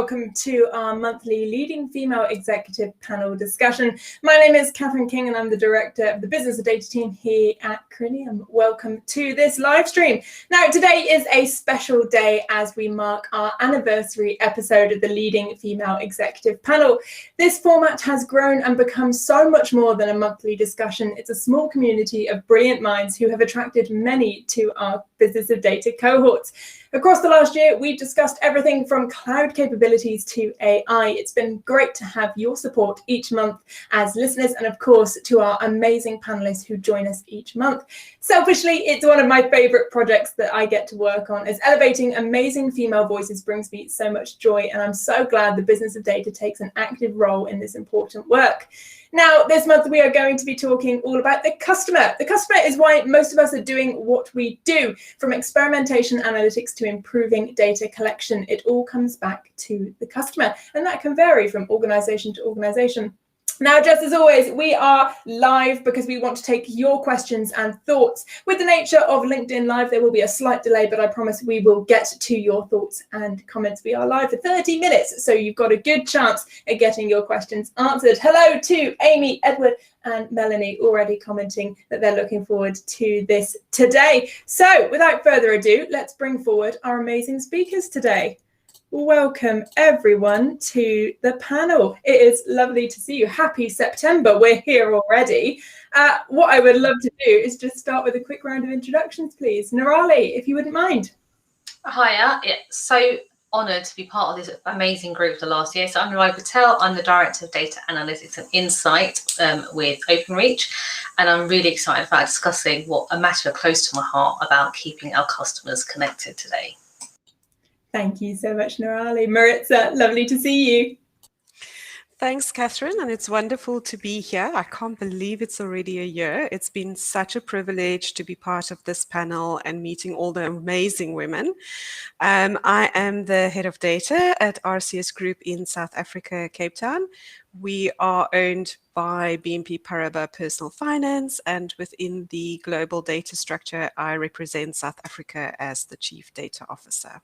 welcome to our monthly Leading Female Executive Panel discussion. My name is Catherine King and I'm the Director of the Business of Data team here at Corinium. Welcome to this live stream. Now, today is a special day as we mark our anniversary episode of the Leading Female Executive Panel. This format has grown and become so much more than a monthly discussion. It's a small community of brilliant minds who have attracted many to our Business of Data cohorts. Across the last year, we've discussed everything from cloud capabilities to AI. It's been great to have your support each month as listeners, and of course, to our amazing panelists who join us each month. Selfishly, it's one of my favorite projects that I get to work on, as elevating amazing female voices brings me so much joy, and I'm so glad the Business of Data takes an active role in this important work. Now, this month we are going to be talking all about the customer. The customer is why most of us are doing what we do, from experimentation analytics to improving data collection. It all comes back to the customer, and that can vary from organization to organization. Now, just as always, we are live because we want to take your questions and thoughts. With the nature of LinkedIn Live, there will be a slight delay, but I promise we will get to your thoughts and comments. We are live for 30 minutes, so you've got a good chance at getting your questions answered. Hello to Amy, Edward, and Melanie, already commenting that they're looking forward to this today. So, without further ado, let's bring forward our amazing speakers today. Welcome everyone to the panel. It is lovely to see you. Happy September. We're here already. What I would love to do is just start with a quick round of introductions, please. Nurali, if you wouldn't mind. Hiya. It's so honoured to be part of this amazing group for the last year. So I'm Nurali Patel. I'm the Director of Data Analytics and Insight with OpenReach. And I'm really excited about discussing what a matter close to my heart about keeping our customers connected today. Thank you so much, Nurali. Maritza, lovely to see you. Thanks, Catherine, and it's wonderful to be here. I can't believe it's already a year. It's been such a privilege to be part of this panel and meeting all the amazing women. I am the head of data at RCS Group in South Africa, Cape Town. We are owned by BNP Paribas Personal Finance, and within the global data structure, I represent South Africa as the Chief Data Officer.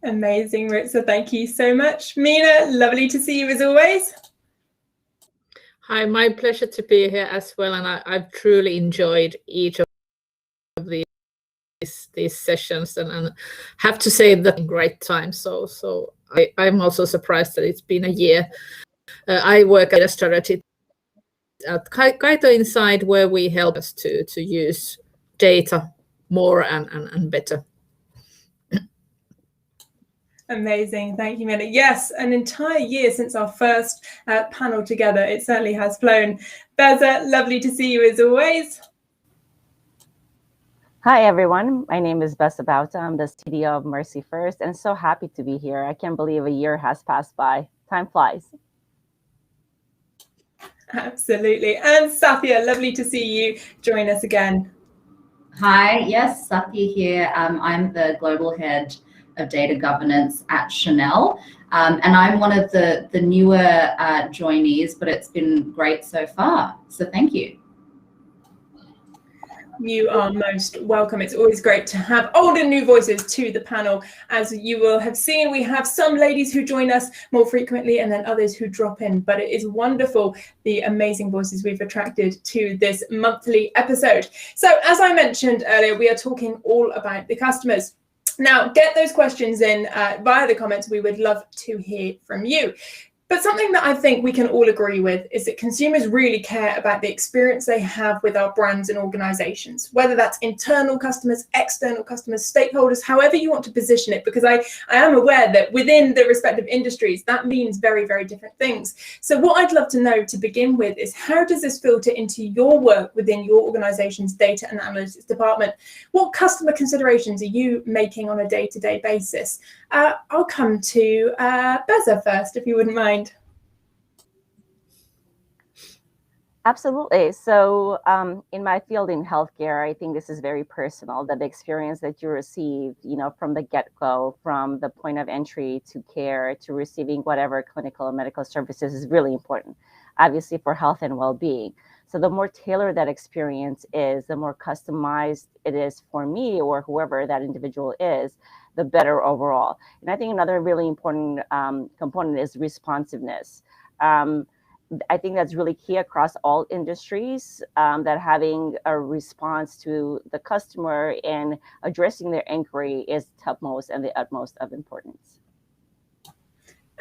Amazing, Maritza. Thank you so much. Mina, lovely to see you as always. Hi, my pleasure to be here as well, and I've truly enjoyed each of these sessions, and have to say that in great time. So I'm also surprised that it's been a year. I work at a strategy at Kaito Inside, where we help us to use data more and better. Amazing. Thank you, Mina. Yes, an entire year since our first panel together. It certainly has flown. Beza, lovely to see you as always. Hi, everyone. My name is Beza Bauta. I'm the CDO of Mercy First, and so happy to be here. I can't believe a year has passed by. Time flies. Absolutely. And Sathya, lovely to see you join us again. Hi, yes, Sathya here. I'm the global head of data governance at Chanel, and I'm one of the newer joinees, but it's been great so far, so thank you. You are most welcome. It's always great to have old and new voices to the panel. As you will have seen, we have some ladies who join us more frequently and then others who drop in, but it is wonderful, the amazing voices we've attracted to this monthly episode. So as I mentioned earlier, we are talking all about the customers. Now, get those questions in via the comments. We would love to hear from you. But something that I think we can all agree with is that consumers really care about the experience they have with our brands and organizations, whether that's internal customers, external customers, stakeholders, however you want to position it, because I am aware that within the respective industries, that means very, very different things. So what I'd love to know to begin with is, how does this filter into your work within your organization's data and analytics department? What customer considerations are you making on a day-to-day basis? I'll come to Beza first, if you wouldn't mind. Absolutely. So in my field in healthcare, I think this is very personal, that the experience that you receive, from the get-go, from the point of entry to care to receiving whatever clinical and medical services is really important. obviously for health and well-being. So the more tailored that experience is, the more customized it is for me or whoever that individual is, the better overall. And I think another really important component is responsiveness. I think that's really key across all industries, that having a response to the customer and addressing their inquiry is topmost and the utmost of importance.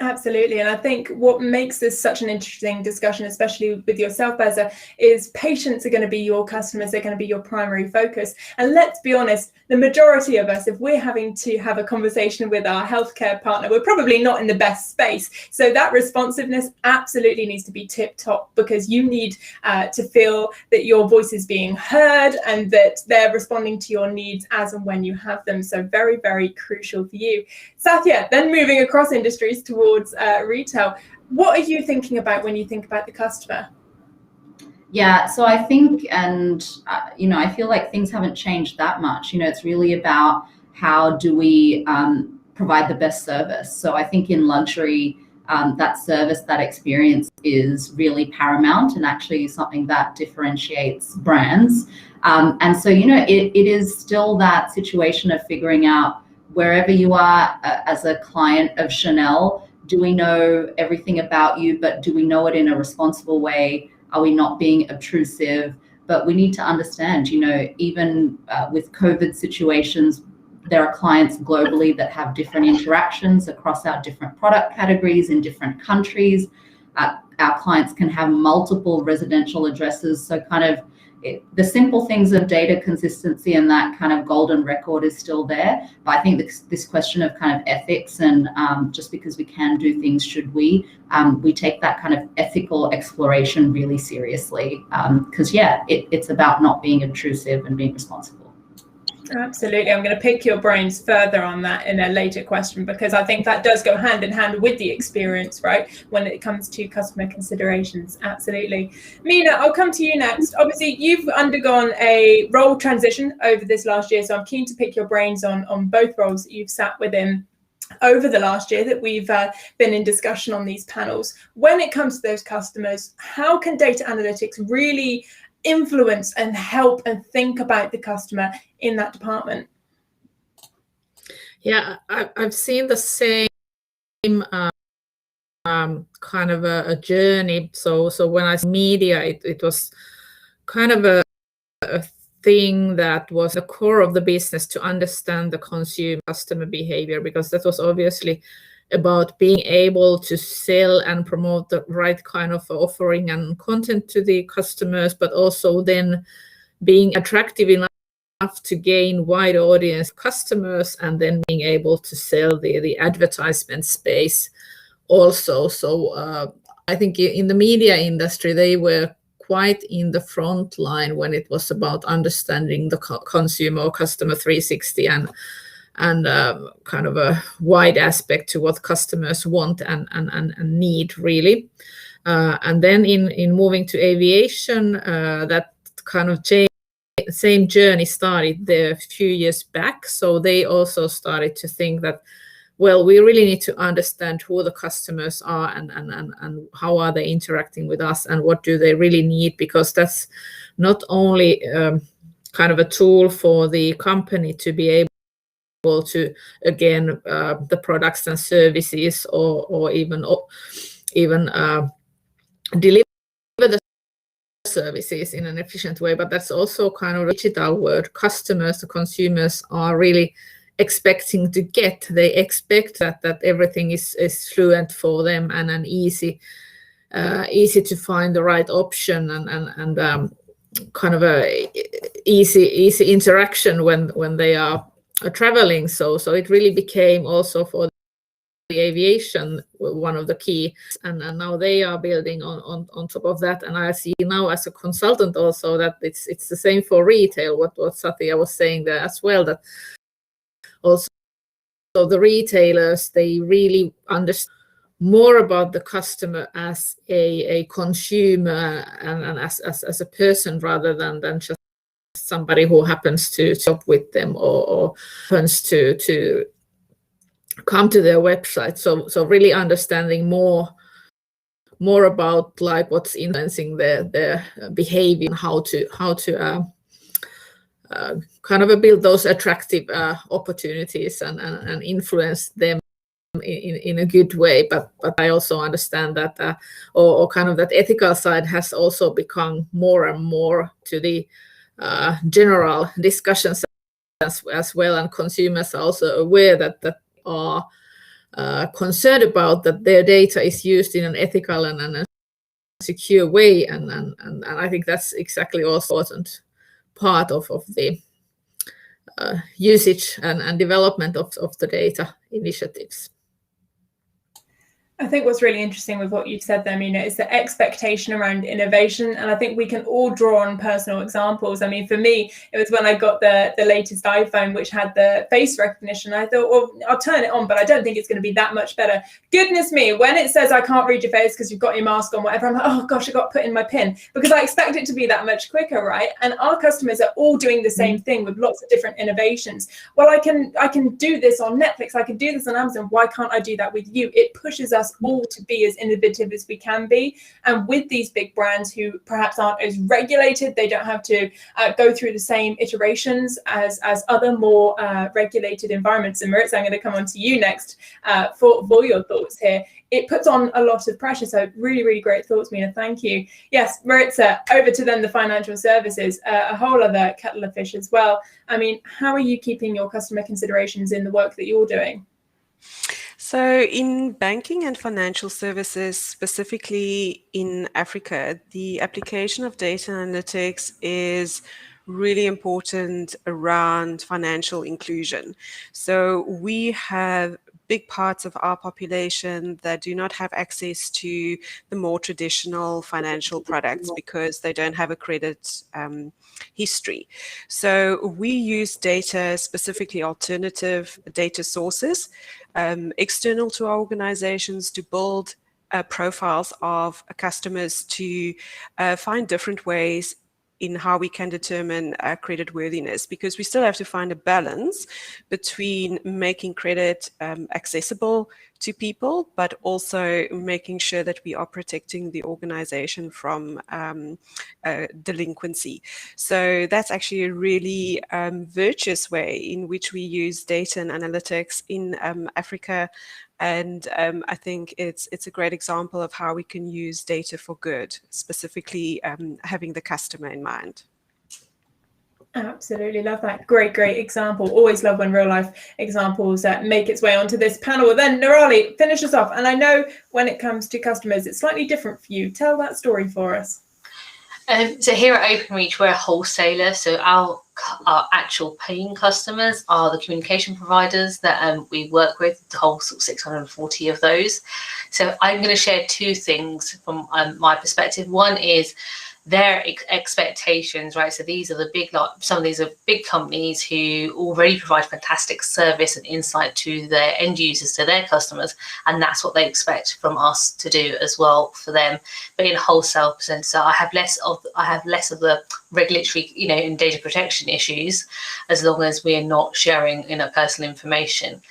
Absolutely. And I think what makes this such an interesting discussion, especially with yourself, Beza, is patients are going to be your customers. They're going to be your primary focus. And let's be honest, the majority of us, if we're having to have a conversation with our healthcare partner, we're probably not in the best space. So that responsiveness absolutely needs to be tip top, because you need to feel that your voice is being heard and that they're responding to your needs as and when you have them. So very, very crucial for you. Satya, then moving across industries towards retail, what are you thinking about when you think about the customer? Yeah, so I think, and I feel like things haven't changed that much. It's really about how do we provide the best service. So I think in luxury, that service, that experience is really paramount and actually something that differentiates brands. And so, it is still that situation of figuring out wherever you are as a client of Chanel, do we know everything about you, but do we know it in a responsible way? Are we not being obtrusive? But we need to understand, even with COVID situations, there are clients globally that have different interactions across our different product categories in different countries. Our clients can have multiple residential addresses. So the simple things of data consistency and that kind of golden record is still there. But I think this question of kind of ethics and just because we can do things, should we take that kind of ethical exploration really seriously? Because it's about not being intrusive and being responsible. Absolutely. I'm going to pick your brains further on that in a later question, because I think that does go hand in hand with the experience, right? When it comes to customer considerations. Absolutely. Mina, I'll come to you next. Obviously, you've undergone a role transition over this last year, so I'm keen to pick your brains on both roles that you've sat within over the last year that we've been in discussion on these panels. When it comes to those customers, how can data analytics really influence and help and think about the customer in that department? Yeah, I've seen the same kind of a journey. So when I saw media, it was kind of a thing that was the core of the business, to understand the consumer customer behavior, because that was obviously about being able to sell and promote the right kind of offering and content to the customers, but also then being attractive enough to gain wide audience customers, and then being able to sell the advertisement space also. So I think in the media industry, they were quite in the front line when it was about understanding the consumer or customer 360 and kind of a wide aspect to what customers want and need, really. And then in moving to aviation, that kind of same journey started there a few years back. So they also started to think that, well, we really need to understand who the customers are and how are they interacting with us and what do they really need, because that's not only kind of a tool for the company to be able to, again, the products and services or even deliver the services in an efficient way, but that's also kind of a digital word. Customers, the consumers, are really expecting to get. They expect that everything is fluent for them and an easy to find the right option and kind of a easy interaction when they are traveling. So it really became also for the aviation one of the key, and now they are building on top of that. And I see now as a consultant also that it's the same for retail, what Satya was saying there as well, that also the retailers, they really understand more about the customer as a consumer and as a person, rather than just somebody who happens to shop with them or happens to come to their website. So really understanding more more about like what's influencing their behavior and how to kind of build those attractive opportunities and influence them in a good way. But I also understand that or kind of that ethical side has also become more and more to the general discussions as well, and consumers are also aware that are concerned about that their data is used in an ethical and a secure way, and I think that's exactly also an important part of the usage and development of the data initiatives. I think what's really interesting with what you've said there, Mina, is the expectation around innovation. And I think we can all draw on personal examples. I mean, for me, it was when I got the latest iPhone, which had the face recognition. I thought, well, I'll turn it on, but I don't think it's going to be that much better. Goodness me, when it says I can't read your face because you've got your mask on, whatever, I'm like, oh gosh, I got to put in my PIN, because I expect it to be that much quicker, right? And our customers are all doing the same thing with lots of different innovations. Well, I can do this on Netflix, I can do this on Amazon. Why can't I do that with you? It pushes us all to be as innovative as we can be. And with these big brands who perhaps aren't as regulated, they don't have to go through the same iterations as other more regulated environments. And Maritza, I'm going to come on to you next for your thoughts here. It puts on a lot of pressure. So really, really great thoughts, Mina. Thank you. Yes, Maritza, over to then the financial services, a whole other kettle of fish as well. I mean, how are you keeping your customer considerations in the work that you're doing? So in banking and financial services, specifically in Africa, the application of data analytics is really important around financial inclusion. So we have big parts of our population that do not have access to the more traditional financial products because they don't have a credit history. So we use data, specifically alternative data sources, external to our organizations, to build profiles of customers, to find different ways in how we can determine credit worthiness, because we still have to find a balance between making credit accessible to people, but also making sure that we are protecting the organization from delinquency. So that's actually a really virtuous way in which we use data and analytics in Africa. And I think it's a great example of how we can use data for good, specifically having the customer in mind. Absolutely love that. Great example. Always love when real life examples make its way onto this panel. Then Nirali, finish us off. And I know when it comes to customers, it's slightly different for you. Tell that story for us. So here at Openreach, we're a wholesaler. So our actual paying customers are the communication providers that we work with, the whole 640 of those. So I'm going to share two things from my perspective. One is their expectations, right? So these are the big, some of these are big companies who already provide fantastic service and insight to their end users, to their customers, and that's what they expect from us to do as well for them. But in wholesale percent, so I have less of the regulatory, and data protection issues, as long as we are not sharing personal information.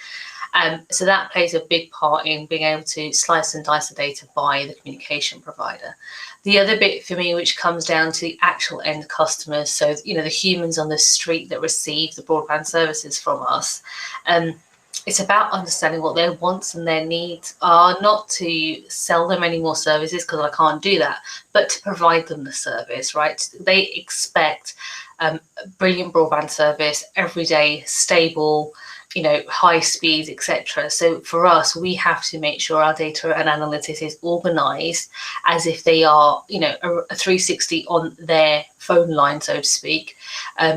So that plays a big part in being able to slice and dice the data by the communication provider. The other bit for me, which comes down to the actual end customers, so the humans on the street that receive the broadband services from us, it's about understanding what their wants and their needs are, not to sell them any more services, because I can't do that, but to provide them the service, right? They expect brilliant broadband service, everyday, stable, high speeds, etc. So for us, we have to make sure our data and analytics is organized as if they are, a 360 on their phone line, so to speak,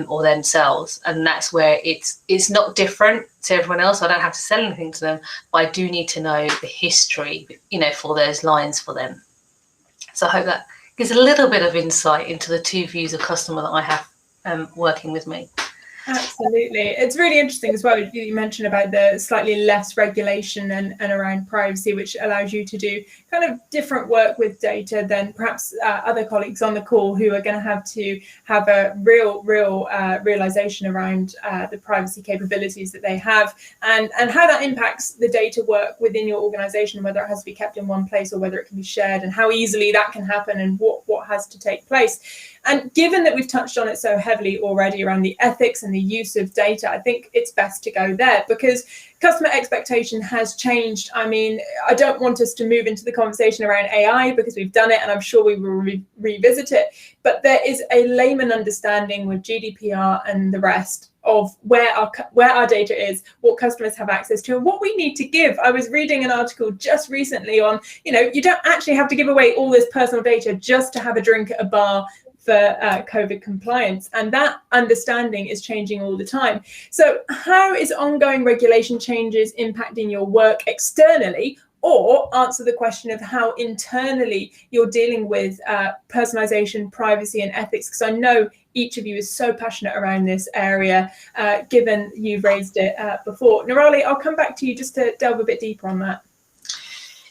or themselves. And that's where it's not different to everyone else. I don't have to sell anything to them, but I do need to know the history, for those lines for them. So I hope that gives a little bit of insight into the two views of customer that I have working with me. Absolutely. It's really interesting as well. You mentioned about the slightly less regulation and around privacy, which allows you to do kind of different work with data than perhaps other colleagues on the call who are going to have a real realization around the privacy capabilities that they have and how that impacts the data work within your organization, whether it has to be kept in one place or whether it can be shared, and how easily that can happen and what has to take place. And given that we've touched on it so heavily already around the ethics and the use of data, I think it's best to go there because customer expectation has changed. I mean, I don't want us to move into the conversation around AI because we've done it and I'm sure we will revisit it. But there is a layman understanding with GDPR and the rest of where our data is, what customers have access to, and what we need to give. I was reading an article just recently on, you don't actually have to give away all this personal data just to have a drink at a bar for COVID compliance, and that understanding is changing all the time. So how is ongoing regulation changes impacting your work externally, or answer the question of how internally you're dealing with personalization, privacy and ethics, because I know each of you is so passionate around this area, given you've raised it before. Nirali, I'll come back to you just to delve a bit deeper on that.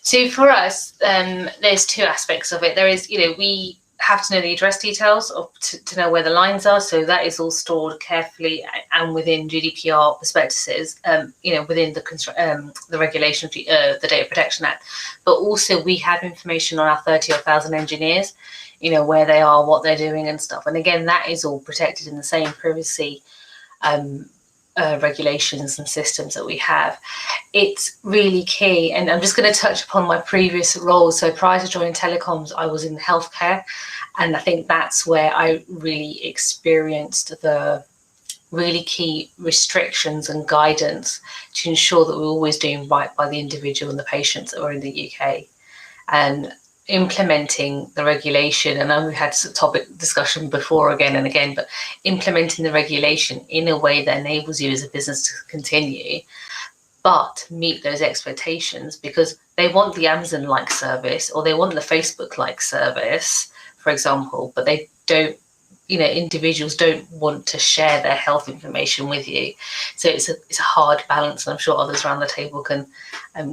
So for us, there's two aspects of it. There is, we have to know the address details to know where the lines are. So that is all stored carefully and within GDPR prospectuses, within the regulation of the Data Protection Act. But also we have information on our 30,000 engineers, where they are, what they're doing and stuff. And again, that is all protected in the same privacy regulations and systems that we have. It's really key, and I'm just going to touch upon my previous role. So prior to joining telecoms, I was in healthcare, and I think that's where I really experienced the really key restrictions and guidance to ensure that we're always doing right by the individual and the patients that were in the UK, and implementing the regulation. And I know we've had a topic discussion before again and again, but implementing the regulation in a way that enables you as a business to continue, but meet those expectations, because they want the Amazon-like service or they want the Facebook-like service, for example, but they don't, individuals don't want to share their health information with you. So it's a hard balance, and I'm sure others around the table can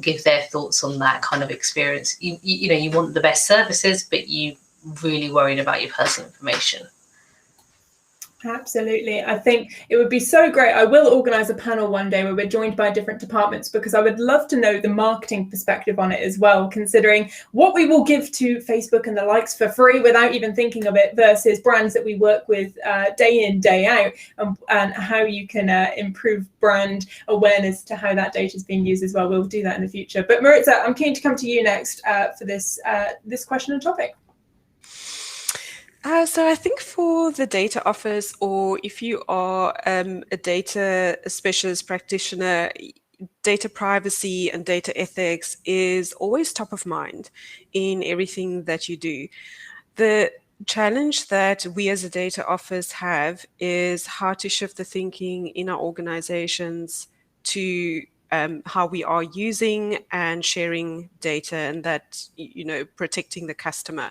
give their thoughts on that kind of experience. You want the best services, but you really worrying about your personal information. Absolutely. I think it would be so great. I will organise a panel one day where we're joined by different departments, because I would love to know the marketing perspective on it as well, considering what we will give to Facebook and the likes for free without even thinking of it versus brands that we work with day in, day out, and how you can improve brand awareness to how that data is being used as well. We'll do that in the future. But Maritza, I'm keen to come to you next for this question and topic. So I think for the data office, or if you are a data specialist practitioner, data privacy and data ethics is always top of mind in everything that you do. The challenge that we as a data office have is how to shift the thinking in our organizations to how we are using and sharing data, and that, protecting the customer.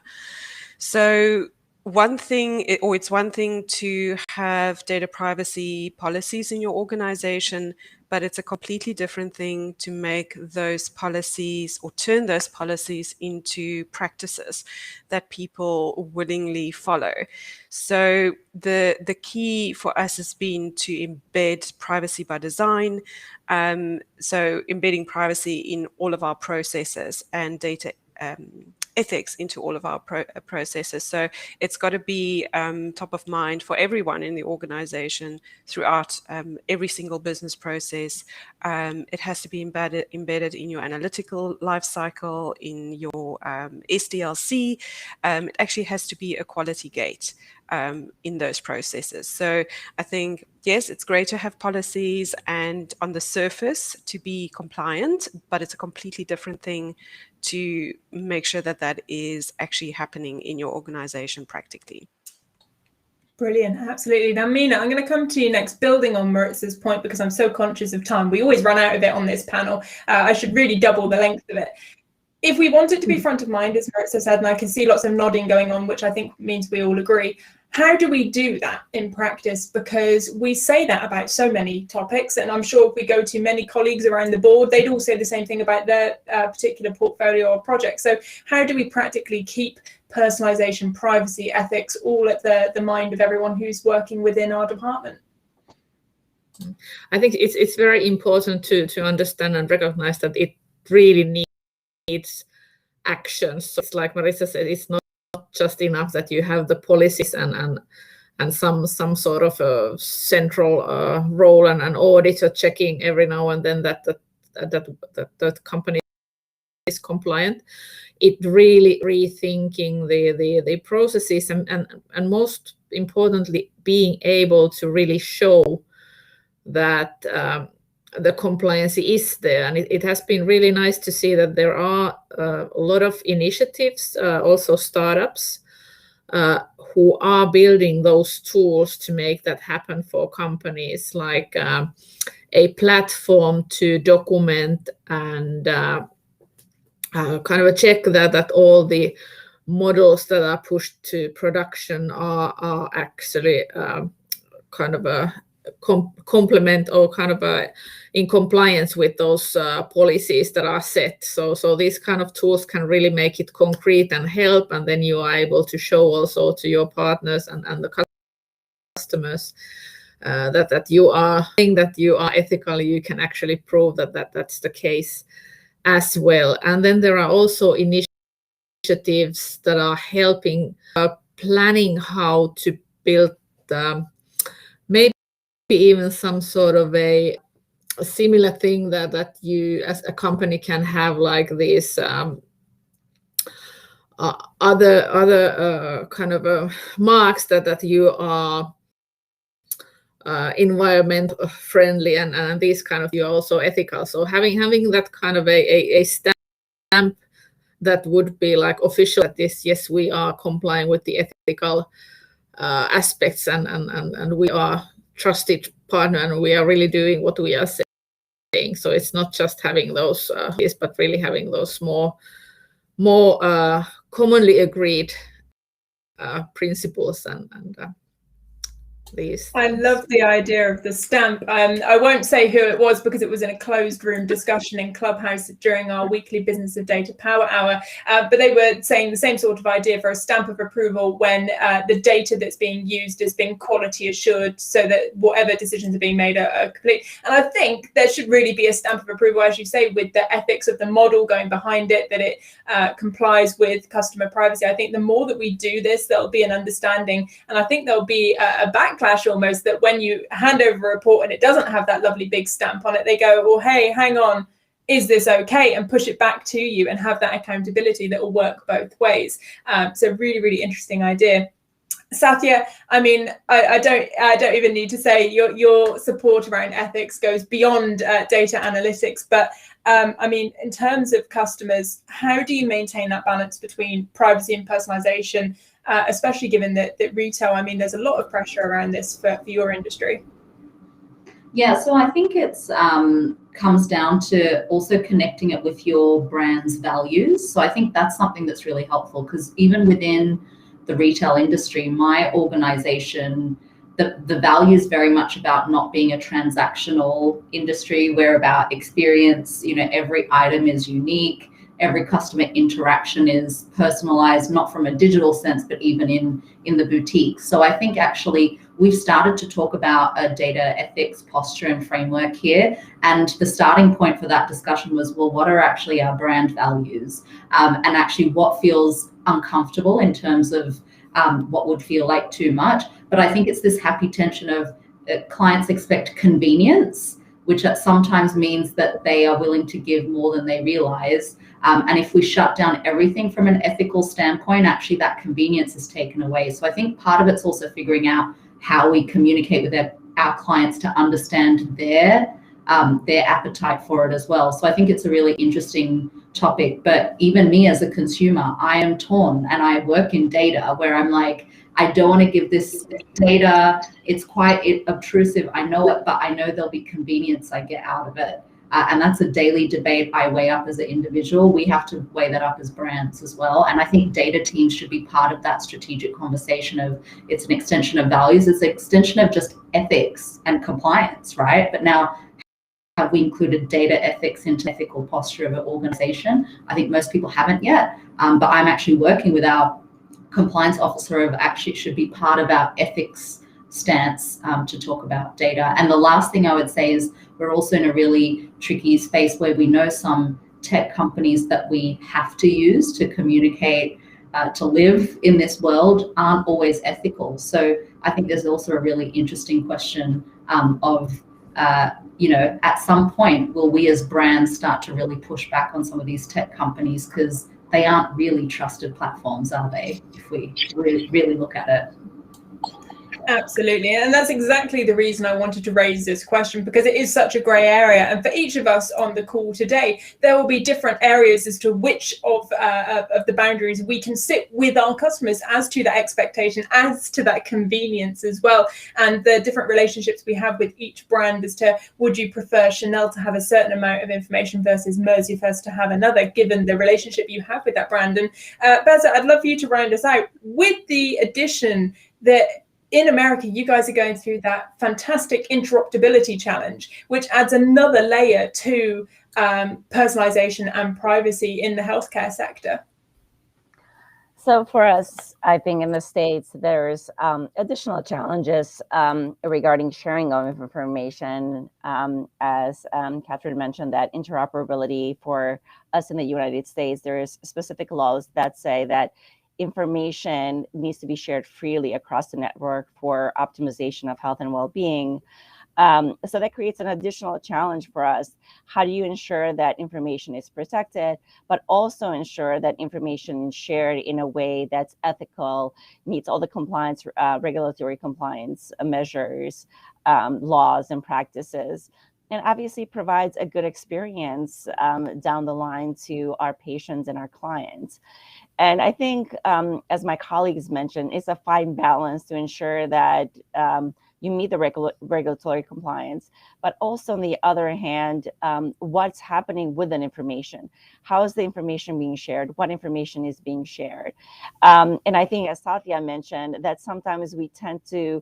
So it's one thing to have data privacy policies in your organization, but it's a completely different thing to make those policies or turn those policies into practices that people willingly follow. So the key for us has been to embed privacy by design. So embedding privacy in all of our processes and data ethics into all of our processes. So it's got to be top of mind for everyone in the organization throughout every single business process. It has to be embedded in your analytical lifecycle, in your SDLC. It actually has to be a quality gate in those processes. So I think, yes, it's great to have policies and on the surface to be compliant, but it's a completely different thing to make sure that that is actually happening in your organization practically. Brilliant, absolutely. Now, Mina, I'm going to come to you next, building on Maritza's point, because I'm so conscious of time. We always run out of it on this panel. I should really double the length of it. If we want it to be front of mind, as Maritza said, and I can see lots of nodding going on, which I think means we all agree, How do we do that in practice? Because we say that about so many topics, and I'm sure if we go to many colleagues around the board, they'd all say the same thing about their particular portfolio or project. So how do we practically keep personalization, privacy, ethics all at the mind of everyone who's working within our department? I think it's very important to understand and recognize that it really needs actions. So it's like Marissa said, it's not just enough that you have the policies and some sort of a central role and an auditor checking every now and then that company is compliant. It really rethinking the processes and most importantly being able to really show that the compliance is there. And it has been really nice to see that there are a lot of initiatives, also startups, who are building those tools to make that happen for companies, like a platform to document and kind of a check that all the models that are pushed to production are actually kind of a complement or kind of in compliance with those policies that are set. So these kind of tools can really make it concrete and help, and then you are able to show also to your partners and the customers that you are saying that you are ethical. You can actually prove that's the case as well. And then there are also initiatives that are helping planning how to build maybe even some sort of a similar thing that you as a company can have, like these other kind of marks that you are environment friendly and these kind of, you're also ethical. So having that kind of a stamp that would be like official that this, yes, we are complying with the ethical aspects and we are trusted partner and we are really doing what we are saying. So it's not just having those but really having those more commonly agreed principles and these. I love the idea of the stamp. I won't say who it was because it was in a closed room discussion in Clubhouse during our weekly Business of Data Power Hour, but they were saying the same sort of idea for a stamp of approval when the data that's being used is being quality assured, so that whatever decisions are being made are complete. And I think there should really be a stamp of approval, as you say, with the ethics of the model going behind it, that it complies with customer privacy. I think the more that we do this, there'll be an understanding, and I think there'll be a backlash almost, that when you hand over a report and it doesn't have that lovely big stamp on it, they go, well, hey, hang on, is this okay? And push it back to you and have that accountability that will work both ways. So really, really interesting idea. Satya, I mean, I don't even need to say your support around ethics goes beyond data analytics, but I mean, in terms of customers, how do you maintain that balance between privacy and personalization, especially given that retail, I mean, there's a lot of pressure around this for your industry? Yeah, so I think it's comes down to also connecting it with your brand's values. So I think that's something that's really helpful, because even within the retail industry, my organization, the value is very much about not being a transactional industry. We're about experience. You know, every item is unique. Every customer interaction is personalized, not from a digital sense, but even in the boutique. So I think actually we've started to talk about a data ethics posture and framework here. And the starting point for that discussion was, well, what are actually our brand values? And actually what feels uncomfortable in terms of what would feel like too much. But I think it's this happy tension of clients expect convenience, which sometimes means that they are willing to give more than they realize. And if we shut down everything from an ethical standpoint, actually that convenience is taken away. So I think part of it's also figuring out how we communicate with our clients to understand their appetite for it as well. So I think it's a really interesting topic. But even me as a consumer, I am torn, and I work in data where I'm like, I don't want to give this data. It's quite obtrusive. I know it, but I know there'll be convenience I get out of it. And that's a daily debate I weigh up as an individual. We have to weigh that up as brands as well. And I think data teams should be part of that strategic conversation of, it's an extension of values, it's an extension of just ethics and compliance, right? But now, have we included data ethics into ethical posture of an organization? I think most people haven't yet, but I'm actually working with our compliance officer of actually should be part of our ethics stance to talk about data. And the last thing I would say is we're also in a really tricky space where we know some tech companies that we have to use to communicate, to live in this world aren't always ethical. So I think there's also a really interesting question of at some point, will we as brands start to really push back on some of these tech companies, because they aren't really trusted platforms, are they, if we really look at it? Absolutely. And that's exactly the reason I wanted to raise this question, because it is such a grey area. And for each of us on the call today, there will be different areas as to which of the boundaries we can sit with our customers as to that expectation, as to that convenience as well, and the different relationships we have with each brand as to, would you prefer Chanel to have a certain amount of information versus Mercyfirst to have another, given the relationship you have with that brand. And Beza, I'd love for you to round us out with the addition that in America, you guys are going through that fantastic interoperability challenge, which adds another layer to personalization and privacy in the healthcare sector. So for us, I think in the States, there's additional challenges regarding sharing of information. As Catherine mentioned, that interoperability for us in the United States, there is specific laws that say that information needs to be shared freely across the network for optimization of health and well-being. So that creates an additional challenge for us. How do you ensure that information is protected, but also ensure that information is shared in a way that's ethical, meets all the compliance, regulatory compliance measures, laws and practices, and obviously provides a good experience down the line to our patients and our clients. And I think, as my colleagues mentioned, it's a fine balance to ensure that you meet the regulatory compliance, but also on the other hand, what's happening with that information? How is the information being shared? What information is being shared? And I think, as Satya mentioned, that sometimes we tend to,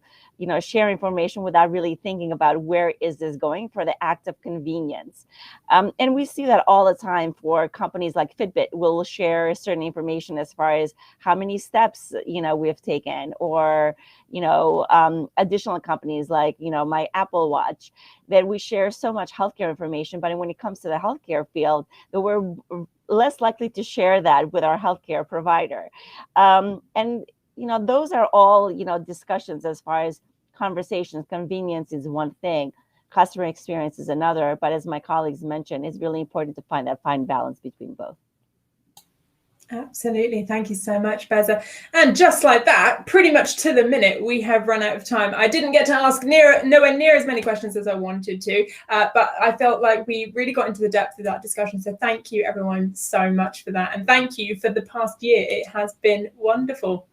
share information without really thinking about where is this going for the act of convenience. And we see that all the time for companies like Fitbit will share certain information as far as how many steps, we've taken, or, additional companies like, my Apple Watch, that we share so much healthcare information, but when it comes to the healthcare field, that we're less likely to share that with our healthcare provider. And those are all, discussions as far as conversations. Convenience is one thing, customer experience is another, but as my colleagues mentioned, it's really important to find that fine balance between both. Absolutely. Thank you so much, Beza. And just like that, pretty much to the minute, we have run out of time. I didn't get to ask nowhere near as many questions as I wanted to, but I felt like we really got into the depth of that discussion. So thank you, everyone, so much for that. And thank you for the past year. It has been wonderful.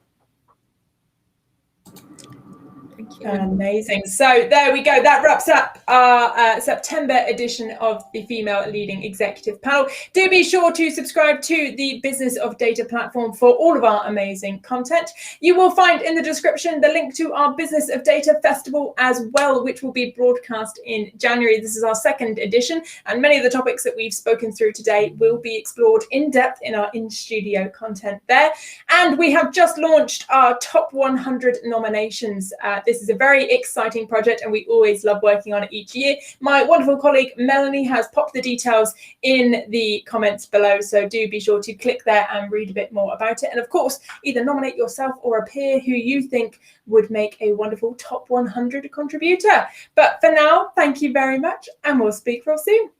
Thank you. Amazing. So there we go. That wraps up our September edition of the Female Leading Executive Panel. Do be sure to subscribe to the Business of Data platform for all of our amazing content. You will find in the description the link to our Business of Data Festival as well, which will be broadcast in January. This is our second edition, and many of the topics that we've spoken through today will be explored in depth in our in-studio content there. And we have just launched our top 100 nominations. This is a very exciting project, and we always love working on it each year. My wonderful colleague Melanie has popped the details in the comments below, so do be sure to click there and read a bit more about it. And of course, either nominate yourself or a peer who you think would make a wonderful top 100 contributor. But for now, thank you very much, and we'll speak real soon.